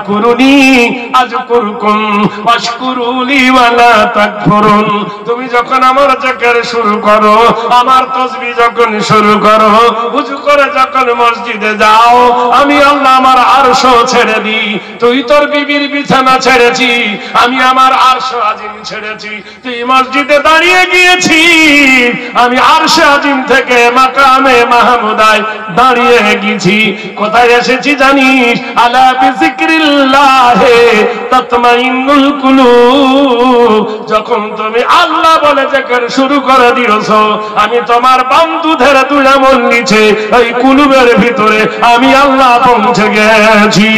কুরুনি আযকুরকুম ওয়াশকুরুলি ওয়ালা তাকফুরুন। তুমি যখন আমার জিকির শুরু করো, আমার তাসবিহ যখন শুরু করো, ওযু করে যখন মসজিদে যাও, আমি আল্লাহ আমার আরশ ছেড়ে দিই। তুই তোর বিবির বিছানা ছেড়েছি, আমি আমার আরশ আজিম ছেড়েছি। তুই মসজিদে দাঁড়িয়ে গিয়েছি, আমি আরশ আজিম থেকে মাকামে মাহমুদায় দাঁড়িয়ে গেছি। কোথায় এসেছি জানিস? আলা বিযিকরিল্লাহি তাতমাইন্নুল কুলুব। যখন তুমি আল্লাহ বলে জিকির শুরু করে দিয়েছো, আমি তোমার বাম দুধের দুই আমল নিচে এই কুলুবের ভিতরে আমি আল্লাহ পৌঁছে গেছি।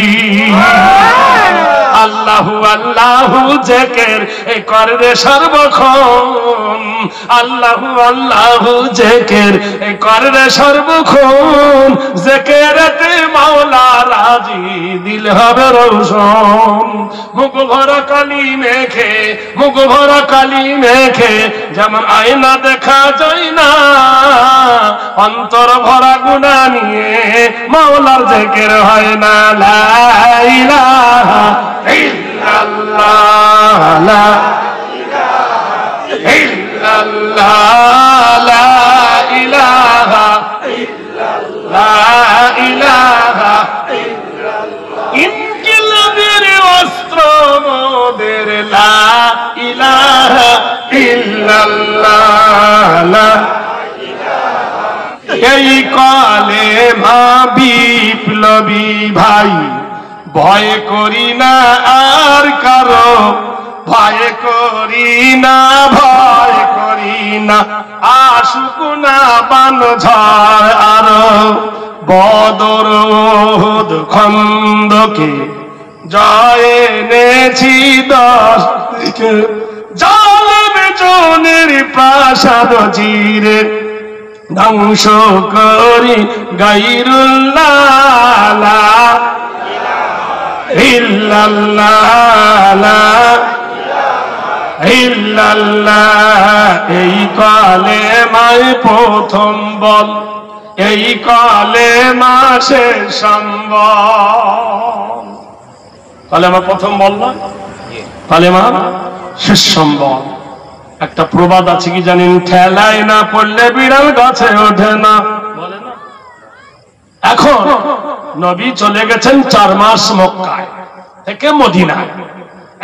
আল্লাহু আল্লাহু জিকির এ করে সর্বক্ষণ, আল্লাহু আল্লাহু জিকির এ করে সর্বক্ষণ। জিকিরেতে মাওলা রাজি, দিল হবে রোশন। মুখ ভরা কালি মেখে, মুখ ভরা কালি মেখে যেমন আয়না দেখা যায় না, অন্তর ভরা গুনাহ নিয়ে মাওলার জিকির হয় না। লা ইলাহা ইল্লাল্লাহ, লা ইলাহা ইল্লাল্লাহ, লা ইলাহা ইল্লাল্লাহ, লা ইলাহা ইল্লাল্লাহ। ইনকিলাবের অস্ত্র মোদের লা ইলাহা ইল্লাল্লাহ, লা এই কালেমা বিপ্লবী ভাই, ভয় করি না আর কারো, ভয় করি না, ভয় করি না। আসুক না বান ঝড় আরো, বদর উহুদ খন্দকে জয় এনেছি 10 দিকে। জালেম জনের প্রাসাদ চিরে ধ্বংস করি গায়রুল্লাহ, লা ইল্লাল্লাহ, লা ইল্লাল্লাহ। এই কালেমায় প্রথম বল, এই কালেমা শেষ সম্বল। কালেমা প্রথম বল না, কালেমা শেষ সম্বল। একটা প্রবাদ আছে কি জানেন? ঠেলায় না পড়লে বিড়াল গাছে ওঠে না, বলে না? এখন নবী চলে গেছেন 4 মাস মক্কায় থেকে মদিনায়।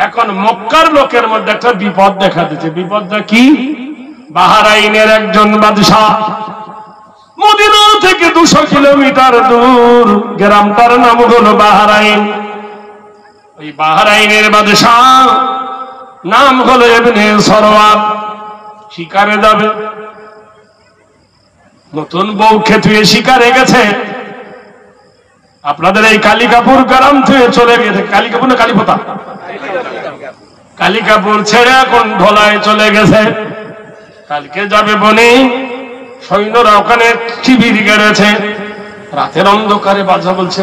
এখন মক্কার লোকের মধ্যে একটা বিপদ দেখা দিচ্ছে। বিপদটা কি? বাহরাইনের একজন বাদশা, মদিনা থেকে 200 কিলোমিটার দূর, গ্রামটার নাম হলো বাহরাইন। ওই বাহরাইনের বাদশা নাম হলো ইবনে সরওয়ার। শিকারে যাবে, নতুন বউ খেতুয়ে শিকারে গেছে। আপনাদের এই কালিকাপুর গ্রাম থেকে চলে গেছে, কালিকাপুর না কালীপোতা, কালিকাপুর ছেড়ে এখন ঢোলায় চলে গেছে। কালকে যাবে বনে, সৈন্যরা ওখানে শিবির গেড়েছে। রাতের অন্ধকারে বাদশা বলছে,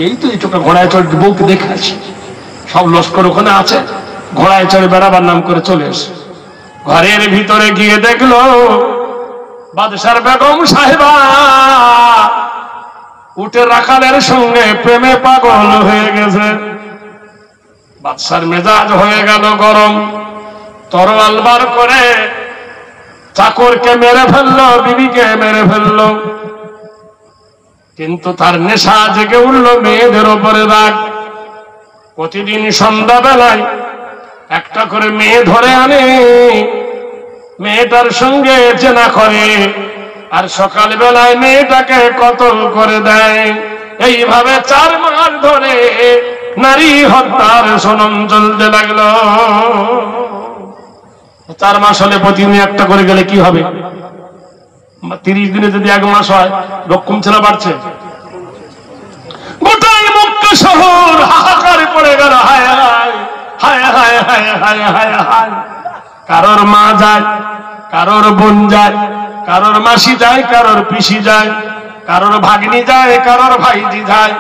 এই তো এই ছোট ঘোড়ায় চড়ে বউকে দেখে আসি, সব লস্কর ওখানে আছে, ঘোড়ায় চড়ে বেড়াবার নাম করে চলে এসে ঘরের ভিতরে গিয়ে দেখলো বাদশার বেগম সাহেবা উঠে রাখালের সঙ্গে প্রেমে পাগল হয়ে গেছে। বাদশার মেজাজ হয়ে গেল গরম, তরোয়াল বার করে চাকরকে মেরে ফেললো, বিবিকে মেরে ফেললো। কিন্তু তার নেশা জেগে উঠলো মেয়েদের ওপরে রাগ। প্রতিদিন সন্ধ্যা বেলায় একটা করে মেয়ে ধরে আনে, মেয়েটার সঙ্গে জেনা করে, আর সকাল বেলায় মেয়েটাকে কতল করে দেয়। এইভাবে 4 মাস ধরে নারী হত্যার সনম চলতে লাগলো। 4 মাস হলে প্রতিদিন একটা করে গেলে কি হবে? 30 দিনে যদি 1 মাস হয়, রোগ কমছে না বাড়ছে? গোটাই মক্কা শহর হাহাকারে পড়ে গেল। হায় হায় হায় হায় হায় হায় হায় হায়। কারোর মা যায়, কারোর বোন যায়, কারোর মাসি যায়, কারোর পিসি যায়, কারোর ভাগ্নি যায়, কারোর ভাইজি যায়।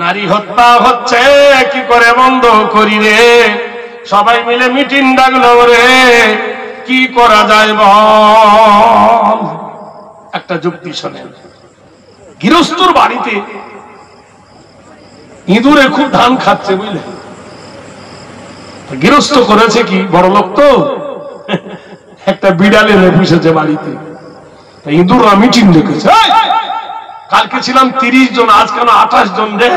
নারী হত্যা হচ্ছে, কি করে বন্ধ করি রে? সবাই মিলে মিটিং ডাকলো, রে কি করা যায় বল? একটা যুক্তি শোনেন। গৃহস্থর বাড়িতে ইঁদুরে খুব ধান খাচ্ছে বুঝলে, গৃহস্থ করেছে কি বড় লোক তো, একটা বিড়াল এনে পুষেছে বাড়িতে। ইঁদুর মিটিং ডেকেছে, কালকে ছিলাম 30 জন, আজ কেন 28 জন রে?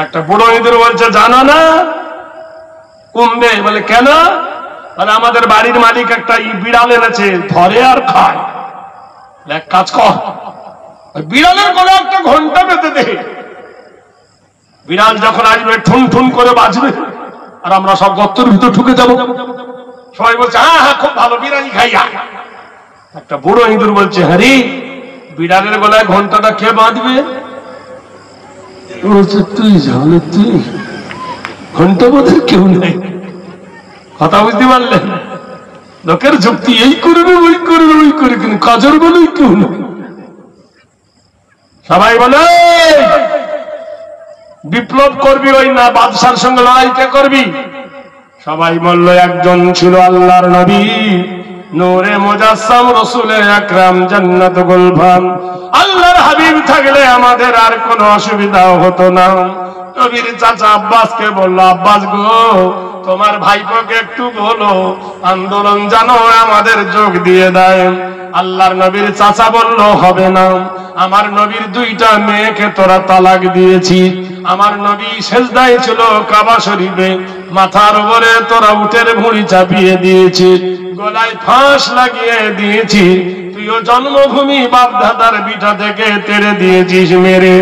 একটা বড় ইঁদুর বলছে জানো না কমবে? বলে কেন? বলে আমাদের বাড়ির মালিক একটা বিড়াল এনেছে, ধরে আর খায়। এক কাজ কর, বিড়ালের গলা একটা ঘন্টা বেঁধে দে, বিড়াল যখন আসবে ঠুন ঠুন করে বাজবে, আর আমরা সব গর্তের ভিতর ঢুকে যাবো। সবাই বলছে হ্যাঁ হ্যাঁ খুব ভালো, বিরিয়ানি খাইয়া। একটা বুড়ো ইঁদুর বলছে হ্যাঁ, বিড়ালের গলায় ঘন্টাটা কে বাঁধবে? বলছে তুই জানো, তুই ঘন্টা বোধের কেউ নেই। কথা বুঝতে পারলেন? লোকের যুক্তি এই করবে ওই করবে ওই করে, কিন্তু কাজের বলেই কেউ নেই। সবাই বলে বিপ্লব করবি ওই না বাদশার সঙ্গে লড়াই কে করবি? সবাই বলল একজন ছিল আল্লাহর নবী, নূরে মুজাসসাম, রাসূলে আকরাম, জান্নাত গুলফান। আল্লাহর হাবিব থাকলে আমাদের আর কোনো অসুবিধা হতো না। নবীর চাচা আব্বাসকে বলল, আব্বাস গো তোমার ভাইপোকে একটু বলো আন্দোলন জানো আমাদের যোগ দিয়ে দেয়। আল্লাহর নবীর চাচা বলল হবে না, আমার নবীর 2টা মেয়েকে তোরা তালাক দিয়েছি, আমার নবী সেজদায় ছিল কাবা শরীফে, মাথার উপরে তোরা উটের ভুঁড়ি চাপিয়ে দিয়েছি, গলায় ফাঁস লাগিয়ে দিয়েছি, তুইও জন্মভূমি বাপ দাদার বিটা থেকে তেড়ে দিয়েছিস মেরে,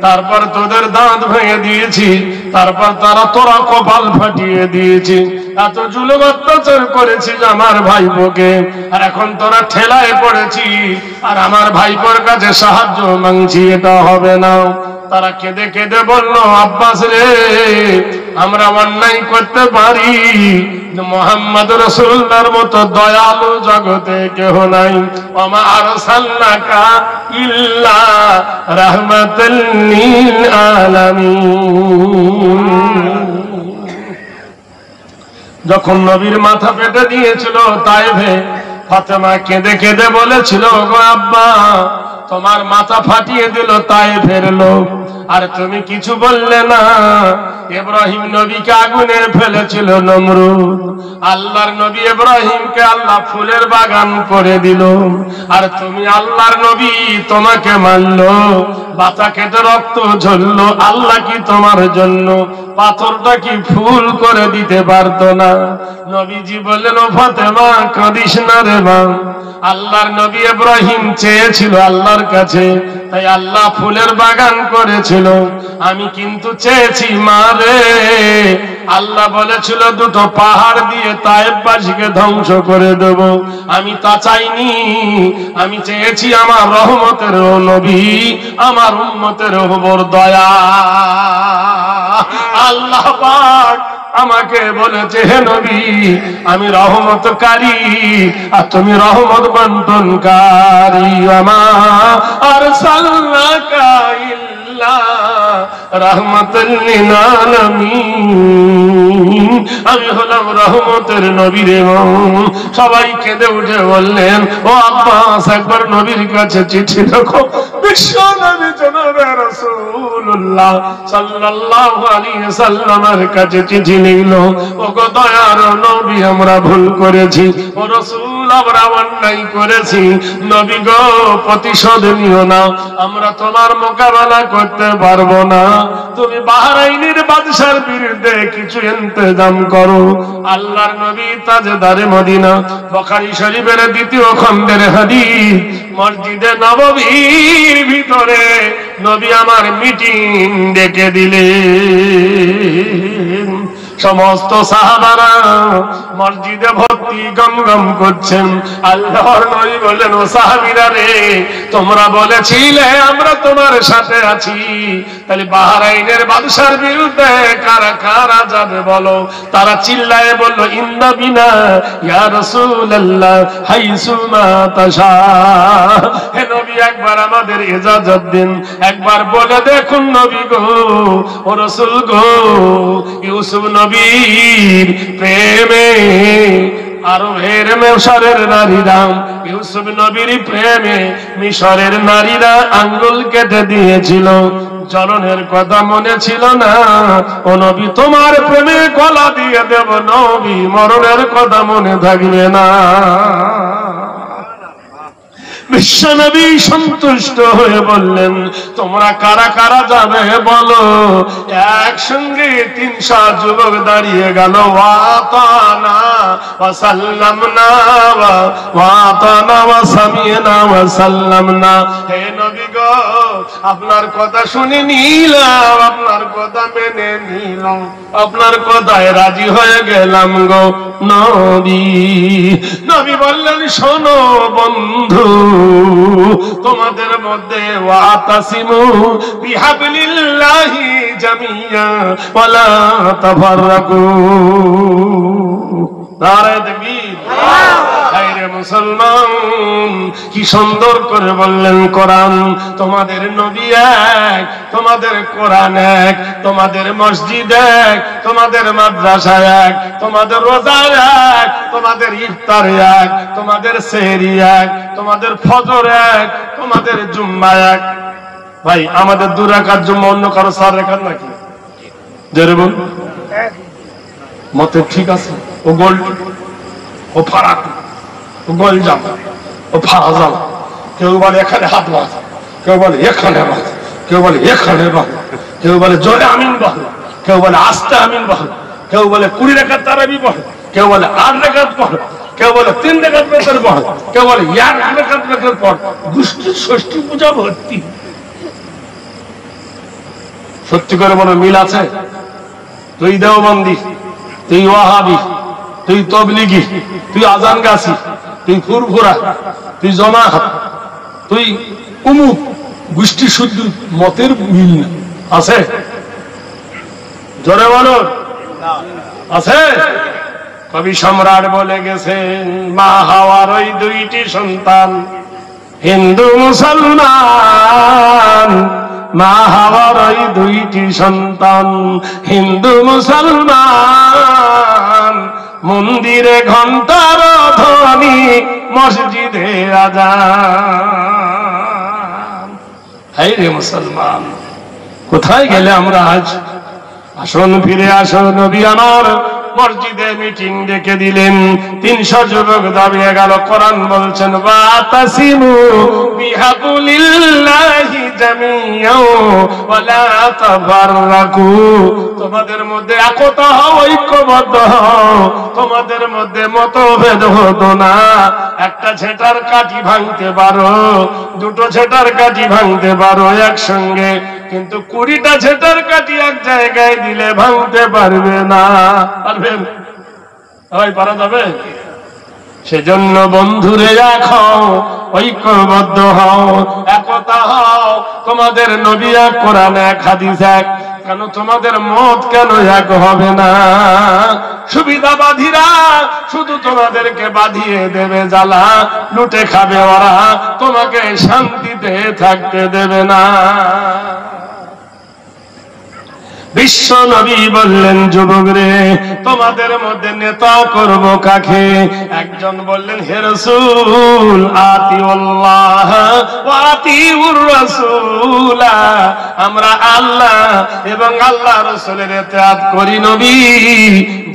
তারপর তোদের দাঁত ভেঙে দিয়েছি, তারপর তোরা কপাল ফাটিয়ে দিয়েছি, এত জুলুম অত্যাচার করেছিস আমার ভাইপোকে, আর এখন তোরা ঠেলায় পড়েছি আর আমার ভাইপোর কাছে সাহায্য মাংছি, এটা হবে না। তারা কেঁদে কেঁদে বলল, আব্বাস রে আমরা অন্যায় করতে পারি, মুহাম্মদ রাসূলুল্লাহর মতো দয়ালু জগতে কেহ নাই, ওমা আরসালনাকা ইল্লা রাহমাতাল লিল আলামিন। যখন নবীর মাথা পেটে দিয়েছিল তায়েফে, ফাতেমা কেঁদে কেঁদে বলেছিল, গো আব্বা তোমার মাথা ফাটিয়ে দিল তায়েফের লোক, আর তুমি কিছু বললে না। ইব্রাহিম নবীকে আগুনে ফেলেছিল নমরুদ, আল্লাহর নবী ইব্রাহিমকে আল্লাহ ফুলের বাগান করে দিল, আর তুমি আল্লাহর নবী তোমাকে মারলো, বাতা কেটে রক্ত ঝরলো, আল্লাহ কি তোমার জন্য পাথরটা কি ফুল করে দিতে পারতো না? নবীজি বললেন, ও ফাতেমা কাঁদিস না রে মা, আল্লাহর নবী ইব্রাহিম চেয়েছিল আল্লাহর কাছে, তাই আল্লাহ ফুলের বাগান করেছিল, আমি কিন্তু চেয়েছি মা রে, আল্লাহ বলেছিল 2টো পাহাড় দিয়ে তায়েফবাসীকে ধ্বংস করে দেব, আমি তা চাইনি, আমি চেয়েছি আমার রহমতের নবী আমার উম্মতের উপর দয়া। আল্লাহ পাক আমাকে বলেছে, হে নবী আমি রহমতকারী আর তুমি রহমত বন্টনকারী, আমা আরসালনাকা ইল্লা রাহমাতাল লিল আলামিন, আমি হলাম রহমতের নবী রে। সবাই কেঁদে উঠে বললেন, ও আব্বাস একবার নবীর কাছে চিঠি লেখো। বিশ্ব নবী জনাবে রাসূলুল্লাহ সাল্লাল্লাহু আলাইহি সাল্লামের কাছে চিঠি লিখলো, ও গো দয়ার নবী আমরা ভুল করেছি, ও রাসূল আমরা অন্যায় করেছি, নবী গো প্রতিশোধ নিও না, আমরা তোমার মোকাবেলা করতে পারবো না, তুমি বাহরাইনের বাদশার বিরুদ্ধে কিছু ইন্তজাম করো। আল্লাহর নবী তাজদারে মদিনা, বুখারী শরীফের 2য় খণ্ডের হাদিস, মসজিদে নববীর ভিতরে নবী আমার মিটিং ডেকে দিলেন, সমস্ত সাহাবারা মসজিদে ভর্তি গম গম করছেন। আল্লাহর নবী বললেন, ও সাহাবীরা রে তোমরা বলেছিলে আমরা তোমার সাথে আছি, তাহলে বাহরাইনের বাদশার বিরুদ্ধে কারা কারা যাবে বলো? তারা চিল্লায়ে বলল, ইন্না বিনা ইয়া রাসূলুল্লাহ হাইসুমা তাশা, হে নবী একবার আমাদের ইজাজত দিন, একবার বলে দেখুন নবী গো, ও রাসূল গো, ইউসুফ নবীর প্রেমে আরবের মিশরের নারীরা ইউসুফ নবীর প্রেমে মিশরের নারীরা আঙ্গুল কেটে দিয়েছিল। জননের কথা মনে ছিল না, ও নবী তোমার প্রেমে গলা দিয়ে দেব, নবী মরণের কথা মনে থাকবে না। বিশ্বনবী সন্তুষ্ট হয়ে বললেন, তোমরা কারা কারা যাবে বলো। একসঙ্গে 300 যুবক দাঁড়িয়ে গেল। Watana ওয়াসাল্লামনা Watana ওয়াসামিনা ওয়াসাল্লামনা। হে নবী গো, আপনার কথা শুনে নিলাম, আপনার কথা মেনে নিলাম, আপনার কথায় রাজি হয়ে গেলাম গো নবী। নবী বললেন, শোনো বন্ধু, তোমাদের মধ্যে ওয়াতাসিমু বিহাবলিল্লাহি জামিয়া ওয়ালা তাফাররাকু। নারে তাকবীর। হায়রে মুসলমান, কি সুন্দর করে বললেন কোরআন। তোমাদের নবী এক, তোমাদের কোরআন এক, তোমাদের মসজিদ এক, তোমাদের মাদ্রাসা এক, তোমাদের রোজা এক, তোমাদের ইফতার এক, তোমাদের সেহরি এক, তোমাদের ফজর এক, তোমাদের জুম্মা এক। ভাই আমাদের 2 রাকাত জুম্মা, অন্য কারো 4 রাকাত নাকি? জোরে বল। মতে ঠিক আছে, ও গোল, ও ফারাক, ও গোল জাম, ও ফারাজাম। কেউ বলে এখানে হাত বাঁধ, কেউ বলে এখানে বাঁধ, কেউ বলে এখানে বাঁধ, কেউ বলে জোরে আমিন বল, কেউ বলে আস্তে আমিন বল, কেউ বলে 20 রাকাত তারাবি পড়, কেউ বলে 8 রাকাত পড়, কেউ বলে 3 রাকাত বেতর পড়, কেউ বলে 1 রাকাত বেতর পড়। গোষ্ঠীর ষষ্ঠী পূজা ভর্তি। সত্যি করে বলো, মিল আছে? তুই দেওবন্দি, তুই ওয়াহাবি, তুই তবলিগি, তুই আজান গাছি, তুই ফুরফুরা, তুই জমাহাত, তুই উমুক, গোষ্ঠী শুদ্ধ মতের মিল না আছে? জোরে বলো, আছে? কবি সম্রাট বলে গেছেন, মা হাওয়ার ওই 2টি সন্তান হিন্দু মুসলমান। মা হাওয়ার ওই 2টি সন্তান হিন্দু মুসলমান। মন্দিরে ঘন্টার ধ্বনি, মসজিদে আযান। হায়রে মুসলমান, কোথায় গেলে আমরা আজ? আসুন ফিরে আসুন। নবী আমার মসজিদে মিটিং ডেকে দিলেন। 300 যুবক দাঁড়িয়ে গেল। কোরআন বলছেন, ওয়াতাসিমু বিহাবলিল্লাহি জামিয়া ওয়ালা তাফাররাকু। তোমাদের মধ্যে একতা হও, ঐক্যবদ্ধ হও, তোমাদের মধ্যে মতভেদ হতো না। একটা ঝেঁটার কাঠি ভাঙতে পারো, 2টো ঝেঁটার কাঠি ভাঙতে পারো একসঙ্গে, কিন্তু 20টা ঝেঁটার কাঠি এক জায়গায় দিলে ভাঙতে পারবে না। পারবেন? পারা যাবে? সেজন্য বন্ধুরে রাখো, ঐক্যবদ্ধ হও, একতা হও। তোমাদের নবী এক, কোরআন এক, হাদিস এক, কেন তোমাদের মত কেন এক হবে না? সুবিধাবাদীরা শুধু তোমাদেরকে বাঁধিয়ে দেবে জ্বালা, লুটে খাবে ওরা, তোমাকে শান্তিতে থাকতে দেবে না। বিশ্ব নবী বললেন, যুবক রে, তোমাদের মধ্যে নেতা করব কাকে? একজন বললেন, হে রাসূল, আতিউল্লাহ ওয়া আতিউর রাসূল। আমরা আল্লাহ এবং আল্লাহ রাসূলের ইতাআত করি নবী।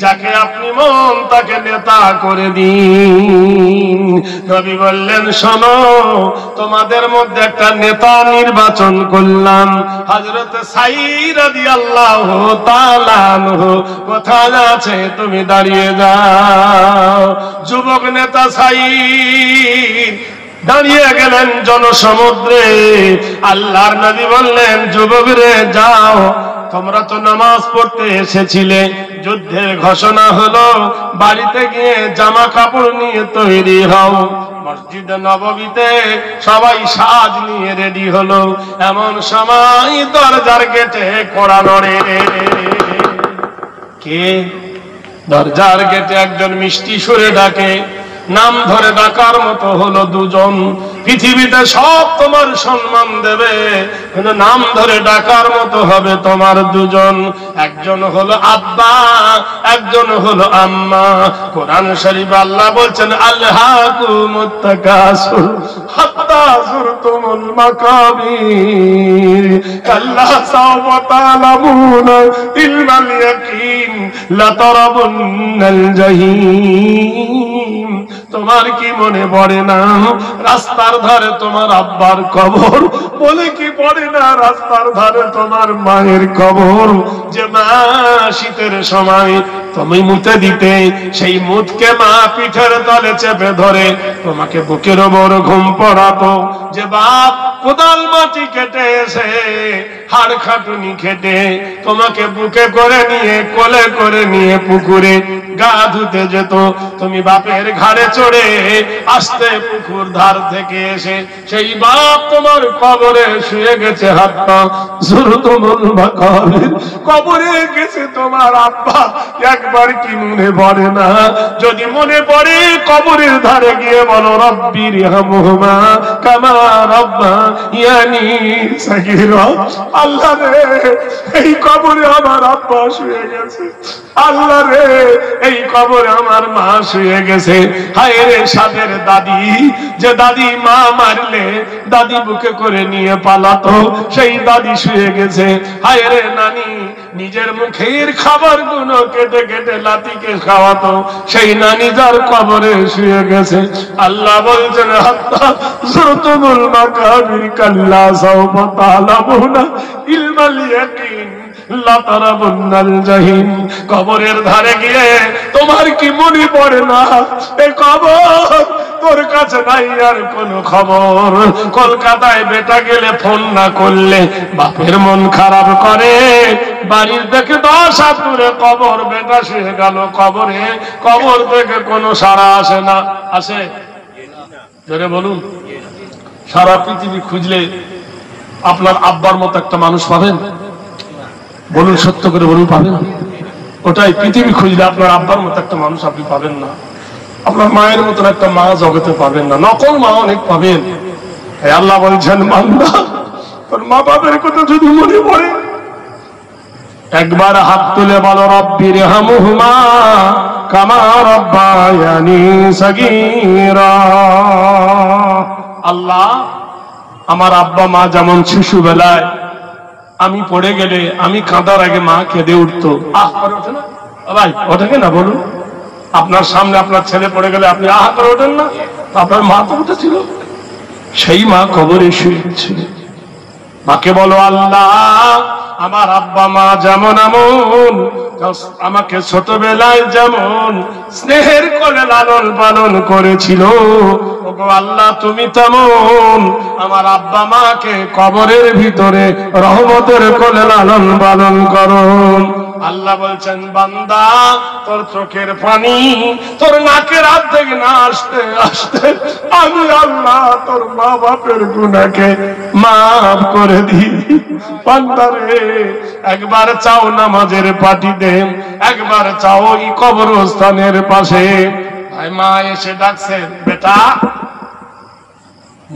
যাকে আপনি মন তাকে নেতা করে দিন। নবী বললেন, শোনো, তোমাদের মধ্যে একটা নেতা নির্বাচন করলাম। হযরত সাঈদ রাদিয়াল্লাহু তাআলা আনহু কোথায় আছে? তুমি দাঁড়িয়ে যাও। যুবক নেতা সাঈদ দাঁড়িয়ে গেলেন জনসমুদ্রে। আল্লাহর নবী বললেন, যুবক রে, যাও, তোমরা তো নামাজ পড়তে এসেছিলে, যুদ্ধের ঘোষণা হলো, বাড়িতে গিয়ে জামা কাপড় নিয়ে তৈরি হও। মসজিদে নববীতে সবাই সাজ নিয়ে রেডি হলো। এমন সময় দরজার গেটে কড়া নড়ে। কে? দরজার গেটে একজন মিষ্টি সুরে ডাকে, নাম ধরে ডাকার মতো হলো দুজন। পৃথিবীতে সব তোমার সম্মান দেবে, কিন্তু নাম ধরে ডাকার মতো হবে তোমার দুজন। একজন হলো আব্বা, একজন হলো আম্মা। কোরআন শরীফ আল্লাহ বলছেন আলহাকুমুত তাকাসুর হাত্তা যুরতুমুল মাকাবির কাল্লা সাওফা তা'লামুনা ইলমাল ইয়াকিন লাতারাবুন্নাল জাহিম। তোমার কি মনে পড়ে না রাস্তার ধারে তোমার আব্বার কবর? বলে কি পড়ে না রাস্তার ধারে তোমার মায়ের কবর? যে মা শীতের সময় তুমি মুতে দিতে, সেই মুতকে মা পিঠের তলে চেপে ধরে তোমাকে বুকের ওপর ঘুম পড়াতো। যে বাপ কোদাল মাটি কেটে এসে হাড় খাটুনি খেটে তোমাকে বুকে করে নিয়ে কোলে করে নিয়ে পুকুরে গা ধুতে যেত, তুমি বাপের ঘাড়ে চড়ে আসতে পুকুর ধার থেকে এসে সেই বাপ তোমার কবরে শুয়ে গেছে। হাত্তা যুরতুমুল মাকাবির, কবরে গেছে তোমার আব্বা। একবার কি মনে পড়ে না? যদি মনে পড়ে কবরের ধারে গিয়ে বলো রব্বিরহামহুমা কামা রাব্বায়ানি সাগীরা। আল্লাহ রে, এই কবরে আমার আব্বা শুয়ে গেছে। আল্লাহ রে, এই কবরে আমার মা শুয়ে গেছে। হায় রে সাদের দাদি, যে দাদি মা মারলে দাদি বুকে করে নিয়ে পালাতো, সেই দাদি শুয়ে গেছে। হায় রে নানি, নিজের মুখের খাবার গুলো কেটে কেটে লাতিকে খাওয়াতো, সেই নানি যার কবরে শুয়ে গেছে। আল্লাহ বলছেন হাত্তা যুরতুমুল মাকাবির কাল্লা সাওফা তা'লামুনা ইলমাল ইয়াকিন লাতারাবুন্নাল জাহিম। কবরের ধারে গিয়ে তোমার কি মনে পড়ে না এই কবর তোর কাছে নাই আর কোন খবর? কলকাতায় বেটা গেলে ফোন না করলে বাপের মন খারাপ করে। বাড়ির থেকে 10 হাত দূরে কবর, বেটা শুয়ে গেল কবরে, কবর থেকে কোনো সাড়া আসে না। আসে? জোরে বলুন। সারা পৃথিবী খুঁজলে আপনার আব্বার মতো একটা মানুষ পাবেন? বলুন, সত্য করে বলুন, পাবেন? ওটাই, পৃথিবী খুঁজলে আপনার আব্বার মতো একটা মানুষ আপনি পাবেন না। আপনার মায়ের মতন একটা মা জগতে পাবেন না। নকল মা অনেক পাবেন। আল্লাহ বলছেন বান্দা, তোর মা বাবার কথা যদি মনে পড়ে একবার হাত তুলে বলো রব্বিরহামহুমা কামা রাব্বায়ানি সাগীরা। আল্লাহ, আমার আব্বা মা যেমন শিশুবেলায় আমি পড়ে গেলে, আমি কাঁদার আগে মা কেঁদে উঠতো। আহ করে ওঠে না ভাই? ওঠে না? বলুন, আপনার সামনে আপনার ছেলে পড়ে গেলে আপনি আহ করে ওঠেন না? আপনার মা তো উঠেছিল। সেই মা কবরে শুয়ে গেছে। মাকে বলো আল্লাহ, আমার আব্বা মা যেমন এমন আমাকে ছোটবেলায় যেমন স্নেহের কোলে লালন পালন করেছিল, ওগো আল্লাহ তুমি তেমন আমার আব্বা মাকে কবরের ভিতরে রহমতের কোলে লালন পালন করো। আল্লাহ বলছেন বান্দা, তোর চোখের পানি তোর নাকের হাত থেকে না আসতে আসতে আমি আল্লাহ তোর মা বাপের গুনাহকে মাফ করে দিই। বান্দা রে, একবার চাও নামাজের পাটিতে, একবার চাও এই কবরস্থানের পাশে। মা এসে ডাকছে, বেটা।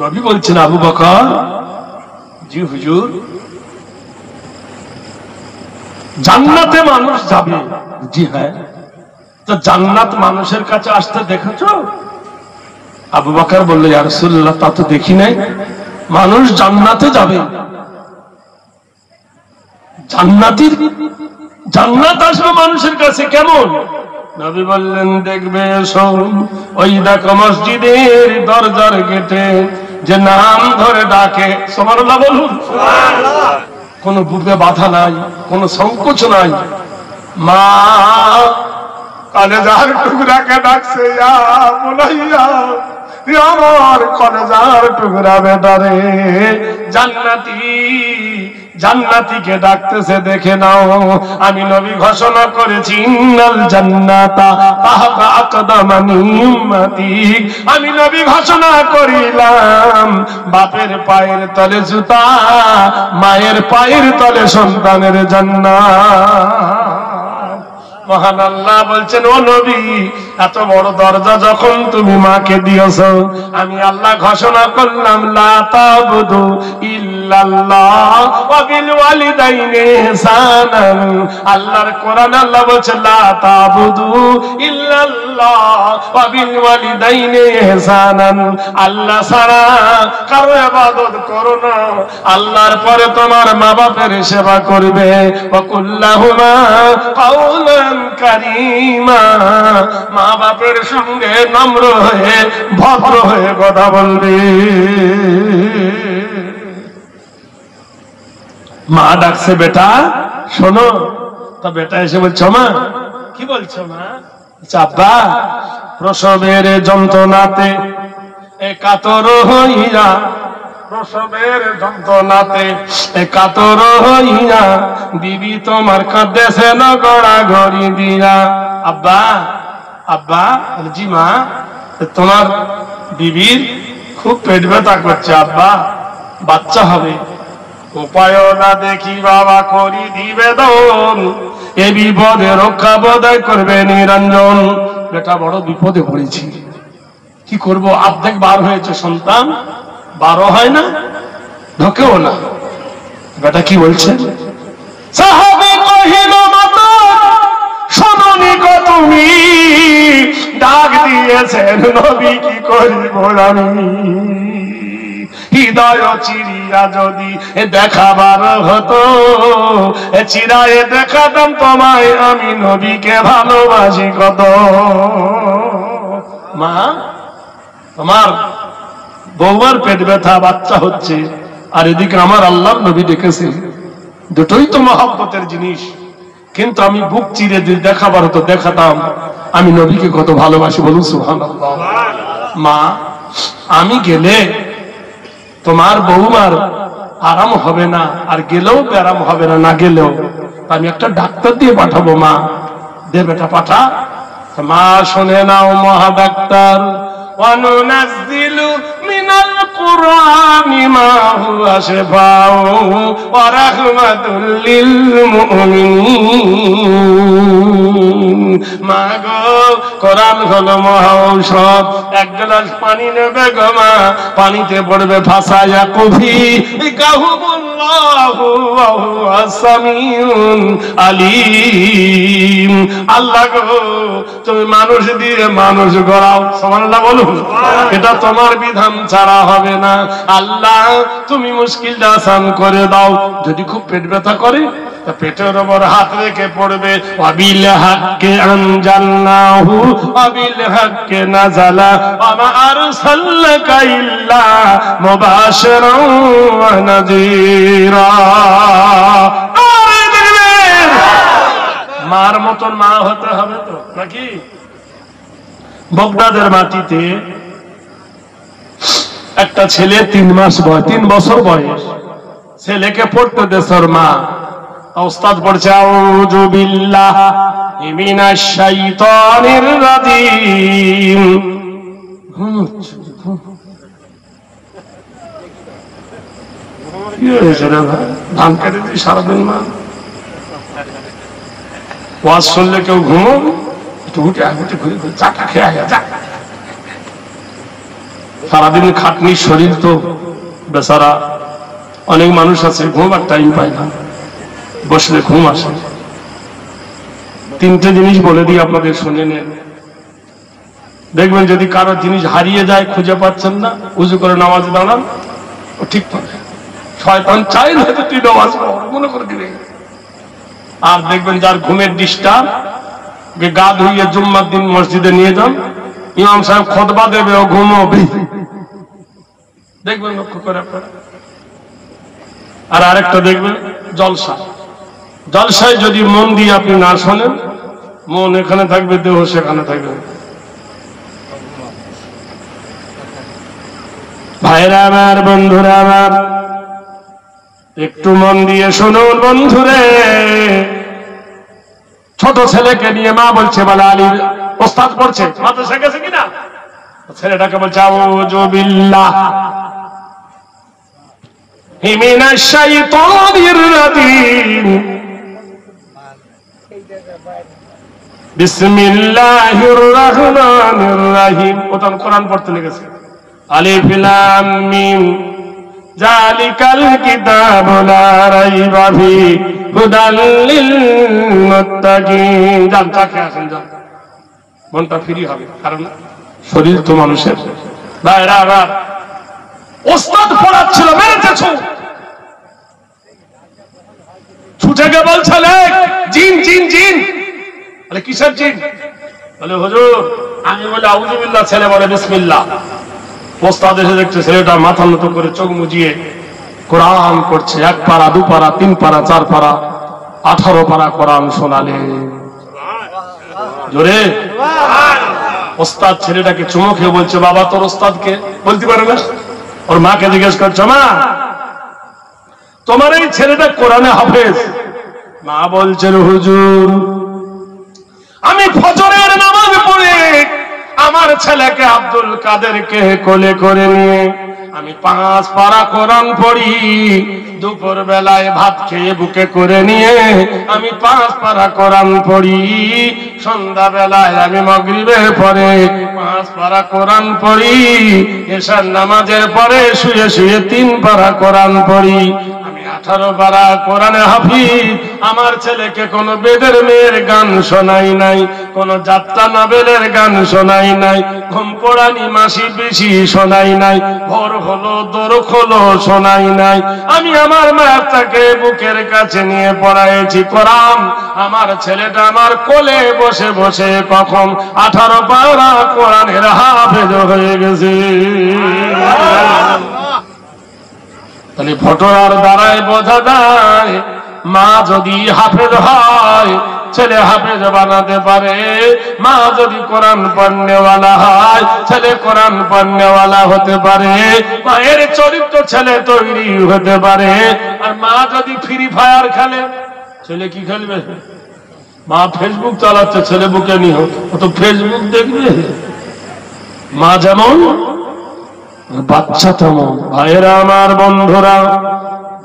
নবী বলছেন আবু বকর, জি হুজুর। জান্নাতে মানুষ যাবে? জি হ্যাঁ। তো জান্নাত মানুষের কাছে আসতে দেখেছো? আবু বকর বলল, ইয়া রাসূলুল্লাহ, তা তো দেখি নাই। মানুষ জান্নাতে যাবে, জান্নাত আসবে মানুষের কাছে কেমন? নবী বললেন, দেখবে এসো, ওই দেখো মসজিদের দরজার গেটে যে নাম ধরে ডাকে, সুবহানাল্লাহ বলুন, সুবহানাল্লাহ, কোনো বুকে বাধা নাই, কোনো সংকোচ নাই। মা কলেজার টুকরাকে ডাকছে, ইয়া বুনাইয়া, আমার কলেজার টুকরা বেটা রে, জান্নাতি জান্নাতীকে ডাকতেছে, দেখে নাও। আমি নবী ঘোষণা করেছি, ইন্নাল জান্নাতা তাহতা আকদামানি উম্মতি। আমি নবী ঘোষণা করিলাম, বাপের পায়ের তলে জুতা, মায়ের পায়ের তলে সন্তানের জান্নাত। মহান আল্লাহ বলছেন, ও নবী, এত বড় দরজা যখন তুমি মাকে দিয়েছো, আমি আল্লাহ ঘোষণা করলাম লা তাবুদু ইল্লাল্লাহ ওয়া বিল ওয়ালিদাইনি ইহসানান। আল্লাহর কোরআন আল্লাহ বলছে লা তাবুদু ইল্লাল্লাহ ওয়া বিল ওয়ালিদাইনি ইহসানান। আল্লাহ ছাড়া কারো ইবাদত করো না, আল্লাহর পরে তোমার মা বাপের সেবা করবে। ওয়া কুল্লাহুমা কাওলান কারীমা, মা বাপের সঙ্গে নম্র হয়ে ভদ্র হয়ে কথা বলবে। মা ডাকছে, বেটা শোনো। তা বেটা এসে বলছো, মা কি বলছো মা? আব্বা, প্রসবের যন্ত্রণাতে একাতর হইয়া, প্রসবের যন্ত্রণাতে একাতর হইয়া বিবি তোমার কাঁদেছে না গড়াগড়ি দিয়া। আব্বা, আব্বা। জি মা, তোমার বিবির খুব পেট ব্যথা করছে আব্বা, বাচ্চা হবে, উপায় না দেখি বাবা করি নিবেদন, এ বিপদে রক্ষা বোধহয় করবে নিরঞ্জন। বেটা বড় বিপদে পড়েছি, কি করব? অর্ধেক বার হয়েছে সন্তান, 12 হয় না, ঢোকেও না। বেটা কি বলছে? সাহাবী কহিল, মাতা শোনোনি গো তুমি, ডাক দিয়েছেন নবী, কি করিব আমি? হৃদয় চিরিয়া যদি দেখাবার হতো, চিরায়ে দেখাতাম তোমায় আমি নবীকে ভালোবাসি কত। মা, তোমার বউয়ার পেট ব্যথা, বাচ্চা হচ্ছে, আর এদিকে আমার আল্লাহর নবী ডেকেছে। দুটোই তো মহব্বতের জিনিস, কিন্তু আমি বুক চিরে যদি দেখাবার হতো দেখাতাম আমি নবীকে কত ভালোবাসি। বলুন সুবহানাল্লাহ। মা, আমি গেলে তোমার বউমার আরাম হবে না, আর গেলেও আরাম হবে না, না গেলেও আমি একটা ডাক্তার দিয়ে পাঠাবো। মা, দে বেটা পাঠা। মা শুনে নাও মহা ডাক্তার, ওয়ানুনাজ্জিলু মিনাল কুরআনি মা হুয়া শিফাউ ওয়া রাহমাতুল লিল মুমিনিন। মা গো, কোরআন হলো মহা ঔষধ। এক গ্লাস পানি নেবে গো মা, পানিতে পড়বে ফাসায়া কুফি কাহুমুল্লাহু ওয়া হুয়াস সামিউল আলিম। আল্লাহ গো, তুমি মানুষ দিয়ে মানুষ গড়াও, সুবহানাল্লাহ বলুন। এটা তোমার বিধান ছাড়া হবে না। আল্লাহ, তুমি মুশকিলটা আসান করে দাও। যদি খুব পেট ব্যথা করে, তা পেটের উপর হাত রেখে পড়বে ওয়াবিল হাক্কি আনজালনাহু ওয়াবিল হাক্কি নাযালা ওয়া মা আরসালনাকা ইল্লা মুবাশশিরান ওয়া নাযীরা। মার মতন মা হতে হবে তো নাকি? বগদাদের মাটিতে একটা ছেলে 3 বছর বয়স, ছেলেকে পড়তে দেশর মা। উস্তাদ পড়ছে আউযু বিল্লাহি মিনাশ শাইতানির রাজিম। কি হয়েছে রে ভাই? ধান কেটে দিই সারাদিন মা, ওয়াজ শুনলে কেউ ঘুমো, উঠে ঘুরে ঘুরে চাটা খেয়ে যা। সারাদিন খাটনি শরীর তো বেচারা। অনেক মানুষ আছে ঘুমাবার টাইম পায় না, বসলে ঘুম আসে। 3টে জিনিস বলে দিই আপনাদের, শুনে নেন। দেখবেন যদি কারো জিনিস হারিয়ে যায়, খুঁজে পাচ্ছেন না, উজু করে নামাজে দাঁড়ান, ও ঠিক পাবে। শয়তান চাই না তুই নামাজ পড়, মনে করে দিলে। আর দেখবেন যার ঘুমের ডিস্টার্ব, গা ধুইয়ে জুম্মার দিন মসজিদে নিয়ে যান, ইমাম সাহেব খুতবা দেবে, ও ঘুমোবে। দেখবেন লক্ষ্য করে আপনারা। আর আরেকটা দেখবেন, জলসায় যদি মন দিয়ে আপনি না শোনেন, মন এখানে থাকবে, দেহ সেখানে থাকবে। ভাইরা আমার, বন্ধুরা আমার, একটু মন দিয়ে শুনুন বন্ধুরে। ছোট ছেলেকে নিয়ে মা বলছে, বলে আলীর ওস্তাদ পড়ছে, মাদ্রাসা গেছে কিনা, ছেলেটাকে বলছে আউযু বিল্লাহি মিনাশ শাইতানির রাজিম। বিসমিল্লাহির রহমানির রহিম। ওতন কোরআন পড়তে লেগেছে, আলিফ লাম মিম যালিকাল কিতাবু লা রাইবা ফিহি হুদাল লিল মুত্তাকিন। যান চা খেয়ে আসেন, যান, মনটা ফ্রি হবে, কারণ শরীর তো মানুষের। ভাইরা আমার, ওস্তাদ পড়াচ্ছিল, মেরেছেছ, ছুটে গিয়ে বলছে জিন জিন জিন। বলে কিসের জিন? বলে হুজুর আমি বলে আউযুবিল্লাহ, ছেলে বলে বিসমিল্লাহ। ওস্তাদ এসে দেখছে ছেলেটা মাথা নত করে চোখ মুজিয়ে কোরআন করছে, 1 পারা 2 পারা 3 পারা 4 পারা 18 পারা কোরআন শোনালে। জোরে ওস্তাদ ছেলেটাকে চুমো খেয়ে বলছে, বাবা তোর ওস্তাদকে বলতে পারে না? ওর মাকে জিজ্ঞেস করছো, মা তোমার এই ছেলেটা কোরআনে হাফেজ? মা বলছেন হুজুর আমি ফজরের নামাজ পড়ে আমার ছেলেকে আব্দুল কাদেরকে কোলে করে নিয়ে আমি 5 পারা কোরআন পড়ি। দুপুর বেলায় ভাত খেয়ে বুকে করে নিয়ে আমি 5 পারা কোরআন পড়ি। সন্ধ্যা বেলায় আমি মাগরিবের পরে 5 পারা কোরআন পড়ি। এশার নামাজের পরে শুয়ে শুয়ে 3 পারা কোরআন পড়ি। আমি 18 পারা কোরআনে হাফিজ। আমার ছেলেকে কোনো বেদের মেয়ের গান শোনাই নাই, কোনো যাত্রা নবেলের গান শোনাই নাই, ঘুম পড়ানি মাসি বেশি শোনাই নাই, ভোর হলো দরক হলো শোনাই নাই। আমি আমার মায়াটাকে বুকের কাছে নিয়ে পড়াইছি কোরআন। আমার ছেলেটা আমার কোলে বসে বসে কখন 18 পারা কোরআনের হাফেজ হয়ে গেছে। তাহলে ফটোর দ্বারাই বোঝা যায় মা যদি হাফেজ হয় ছেলে হাফেজ বানাতে পারে, মা যদি কোরআন পড়নেওয়ালা হয় ছেলে কোরআন পড়নেওয়ালা হতে পারে, মায়ের চরিত্র ছেলে তৈরি হতে পারে। আর মা যদি ফ্রি ফায়ার খেলে ছেলে কি খেলবে? মা ফেসবুক চালাচ্ছে, ছেলে বুকে নিয়ে ও তো ফেসবুক দেখবে। মা যেমন বাচ্চা তেমন। ভাইয়েরা আমার, বন্ধুরা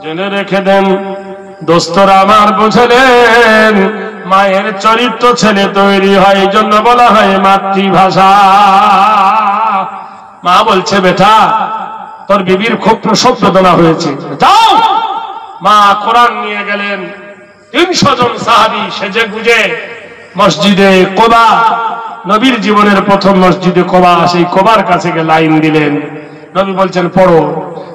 জেনে রেখে দেন, দোস্তরা আমার বুঝলেন, মায়ের চরিত্র ছেলে তৈরি হয়, এই জন্য বলা হয় মাতৃভাষা। মা বলছে বেটা তোর বিবির খুব প্রসব বেদনা হয়েছে, যাও। মা কোরআন নিয়ে গেলেন। 300 জন সাহাবী সেজে গুজে মসজিদে কোবা, নবীর জীবনের প্রথম মসজিদে কোবা, সেই কোবার কাছে গিয়ে লাইন দিলেন। নবী বলছেন পড়ো,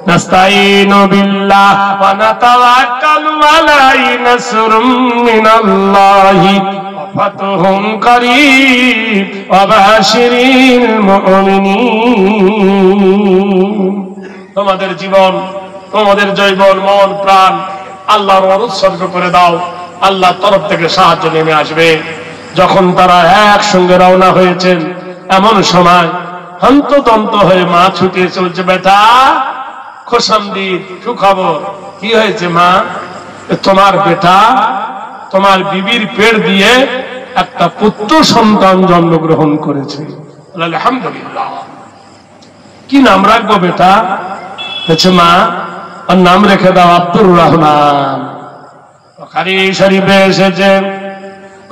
নাস্তাইনু বিল্লাহ ওয়া নাতাওয়াক্কালু আলাইহি নাসরুম মিনাল্লাহি ওয়া ফাতহুন কারীব ওয়া বাশিরিল মুমিনিন। তোমাদের জীবন, তোমাদের জৈবন, মন, প্রাণ আল্লাহর উৎসর্গ করে দাও, আল্লাহর তরফ থেকে সাহায্য নেমে আসবে। যখন তারা একসঙ্গে রওনা হয়েছেন, এমন সময় হন্তদন্ত হয়ে মা ছুটে চলছে, বেটা খোশামদিদ, সুখবর। কি হয়েছে মা? তোমার বেটা তোমার বিবির পেট দিয়ে একটা পুত্র সন্তান জন্মগ্রহণ করেছে। আলহামদুলিল্লাহ। কি নাম রাখবো বেটা? বলছে মা ওর নাম রেখে দাও আব্দুর রহমান। বুখারী শরীফে এসেছে,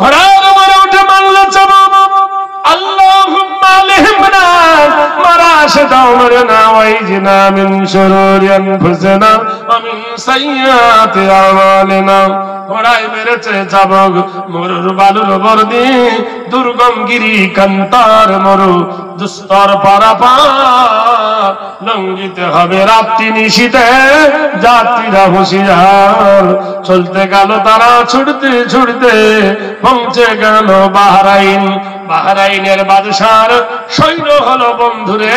ঘোড়ার উপরে উঠে মারল চাবুক, আল্লাহুম্মা আলহিমনা, মারা সেটা মারনা, ওয়াইজনা মিন শুরুরি আনফুসিনা ওয়া মিন সাইয়্যাতি আমালিনা। ঘোড়ায় মেরেছে চাবুক, মরুর বালুর উপর দিয়ে, দুর্গম গিরি কান্তার মরু, দুস্তর পারাপার লঙ্ঘিতে হবে রাত্রি নিশীতে। যাত্রীরা হুঁশিয়ার, চলতে গেল তারা ছুটতে ছুটতে, পৌঁছে গেল বাহরাইন। বাহরাইনের বাদশার সৈন্য হলো বন্ধুরে,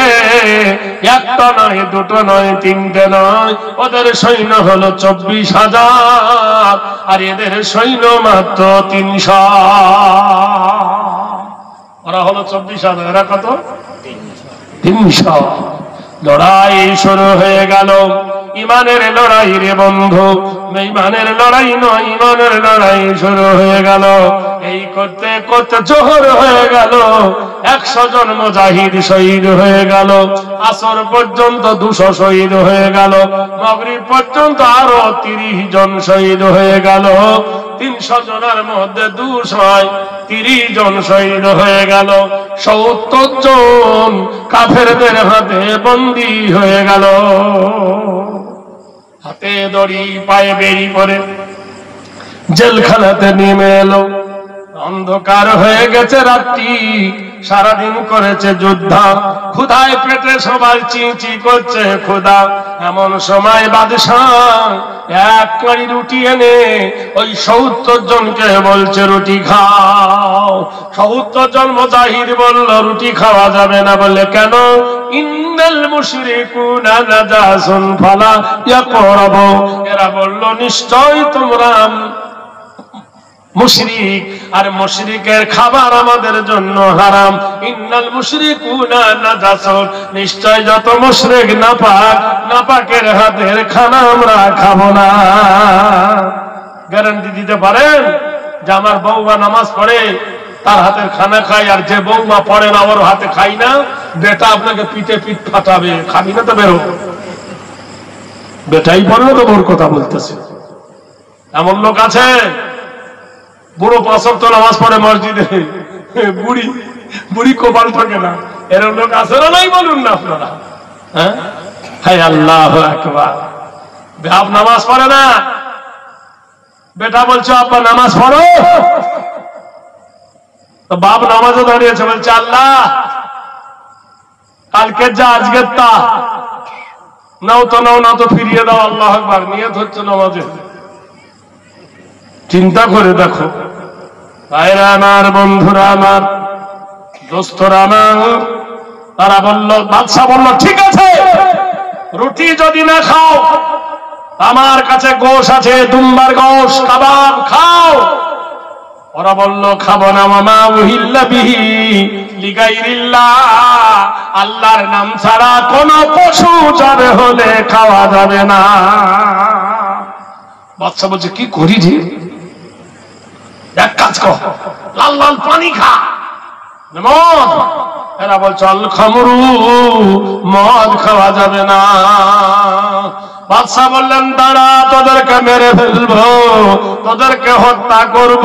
একটা নয়, দুটো নয়, তিনটে নয়, ওদের সৈন্য হলো 24,000, আর এদের সৈন্য মাত্র 300। ওরা হলো 24,000, এরা কত? 300। লড়াই শুরু হয়ে গেল। ইমানের লড়াই রে বন্ধু, বেঈমানের লড়াই নয়, ইমানের লড়াই শুরু হয়ে গেল। এই করতে করতে জোহর হয়ে গেল, 100 জন মুজাহিদ শহীদ হয়ে গেল। আসর পর্যন্ত 200 শহীদ হয়ে গেল। মাগরিব পর্যন্ত আরো 30 জন শহীদ হয়ে গেল। 300 জনের মধ্যে 230 জন শহীদ হয়ে গেল, 70 জন কাফেরদের হাতে বন্দী হয়ে গেল। হাতে দড়ি, পায়ে বেড়ি পরে জেলখানাতে নেমে এলো। অন্ধকার হয়ে গেছে রাত্রি, সারাদিন করেছে যুদ্ধ, ক্ষুধায় পেটে সবাই চিঁচি করছে ক্ষুধা। এমন সময় বাদশাহ এক কাঁড়ি রুটি এনে ওই 70 জনকে বলছে রুটি খাও। 70 জন মুজাহিদ বলল রুটি খাওয়া যাবে না। বলে কেন? ইন্নাল মুশরিকুনা নাজাসুন ফালা ইয়াকরাবু। এরা বলল নিশ্চয় তোমরা মুশরিক, আর মুশরিকের খাবার আমাদের জন্য হারাম। ইন্নাল মুশরিকুনা নাজাসুন, নিশ্চয় যত মুশরিক নাপাক, নাপাকের হাতের খানা আমরা খাবো না। গ্যারান্টি দিতে পারেন যে আমার বউমা নামাজ পড়ে তার হাতের খানা খাই, আর যে বউমা পড়ে না ওর হাতে খাই না, বেটা আপনাকে পিঠে পিঠ ফাটাবে, খাবি না তো বেরো। বেটাই পড়ে না তো ওর কথা বলতেছে। এমন লোক আছে বুড়ো 5 ওয়াক্ত নামাজ পড়ে মসজিদে, বুড়ি বুড়ি কপাল থাকে না, এরকম লোক আছে না? নাই বলুন না আপনারা। হ্যাঁ, হায় আল্লাহু আকবার। বাপ নামাজ পড়ে না, বেটা বলছে আব্বা নামাজ পড়ো, তো বাপ নামাজে দাঁড়িয়েছে, বলছে আল্লাহ কালকে যা আজকের তা, নাও তো নাও, না তো ফিরিয়ে দাও। আল্লাহ আকবার, নিয়ত হচ্ছে নামাজে। চিন্তা করে দেখো ভাইরা আমার, বন্ধুরা আমার, দোস্তরা আমার, তারা বলল, বাদশা বলল ঠিক আছে রুটি যদি না খাও, আমার কাছে গোশ আছে, দুম্বার গোশ, কাবাব খাও। ওরা বলল খাবো না। মামা উহিল্লা বিহি লিগাইরিল্লাহ, আল্লাহর নাম ছাড়া কোন পশু জবে হলে খাওয়া যাবে না। বাদশা বলছে কি করি রে? এক কাজ কর, লাল লাল পানি খা, মদ। এরা বলছে আল খামরু, মদ খাওয়া যাবে না। বাদশা বললেন দাঁড়া, তোদেরকে মেরে ফেলবো, তোদেরকে হত্যা করব,